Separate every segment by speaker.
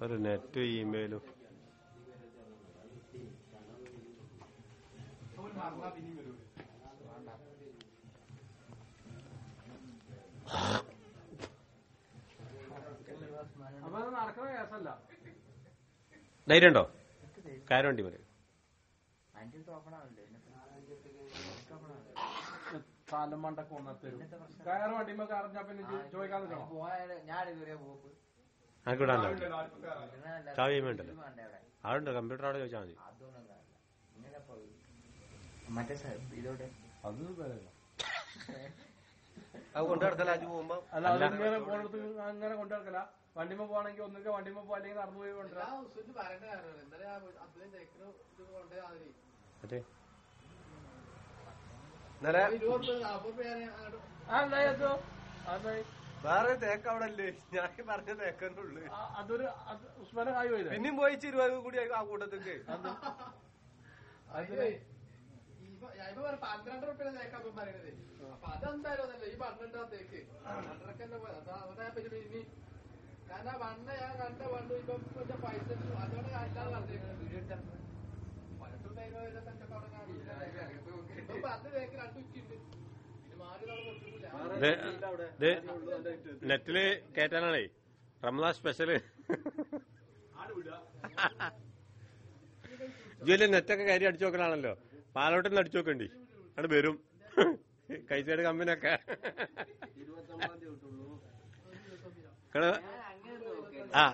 Speaker 1: ഒരു നെറ്റ് ഇമെയിലും ധൈര്യം ഉണ്ടോ? കാര്യം വണ്ടി പോലെ
Speaker 2: കാലം മണ്ടൊക്കെ ഒന്നത്തരും കയറ് വണ്ടിമ്പോ കറഞ്ഞാ പിന്നെ ചോദിക്കാൻ
Speaker 1: ചാവി വേണ്ടല്ലോ. ആളുണ്ട്, കമ്പ്യൂട്ടർ അവിടെ ചോദിച്ചാൽ മതി. അത് കൊണ്ടു നടക്കല പോകുമ്പോ
Speaker 2: അല്ല അതിങ്ങനെ പോണടുത്ത് അങ്ങനെ കൊണ്ടു നടക്കല. വണ്ടിമ്മ പോവാണെങ്കിൽ ഒന്നിക്കെ വണ്ടിമ്മ പോ, അല്ലെങ്കിൽ നടന്നു പോയി കൊണ്ടുവരാം.
Speaker 1: വേറെ തേക്ക് അവിടെ അല്ലേ? ഞാൻ പറഞ്ഞ തേക്കന്നുള്ളു.
Speaker 2: അതൊരു ഉസ്മാനെ കായ് പോയില്ല.
Speaker 1: പിന്നെയും പോയി 20 കൂടി ആ കൂട്ടത്തേക്ക്.
Speaker 3: 12 റുപ്യ തേക്കാൻ പറയണത്. അപ്പൊ അതെന്തായാലും ഈ 12 തേക്ക് 12 ഇനി കാരണം വണ്ണ ഞാൻ കണ്ട വണ്ണു ഇപ്പൊ പൈസ അതോടെ അല്ലാതെ പറഞ്ഞേക്കുന്നത് വീഡിയോ എടുത്ത 12 തേക്ക് 2 ഉച്ചുണ്ട്. ഇനി മാറി
Speaker 1: നെറ്റില് കേറ്റാനാണേ റമദാൻ സ്പെഷ്യല്. ഇതുവല്ലേ നെറ്റൊക്കെ കയറി അടിച്ചു നോക്കലാണല്ലോ. പാലോട്ടിൽ അടിച്ചു നോക്കണ്ടി അവിടെ വരും കൈസൈഡ് കമ്പനിയൊക്കെ. ആ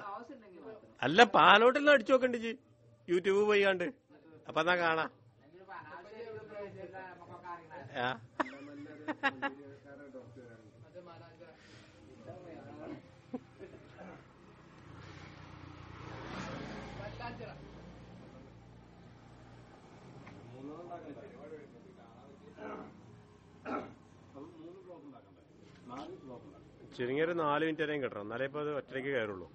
Speaker 1: അല്ല, പാലോട്ടിൽ അടിച്ചു നോക്കണ്ടി യൂട്യൂബ് പോയി കണ്ട്. അപ്പൊ എന്നാ കാണാ. ചുരുങ്ങിയൊരു 4 മിനിറ്റ് വരെയും കിട്ടണം, എന്നാലേ ഇപ്പൊ അത് ഒറ്റയ്ക്ക് കയറുള്ളൂ.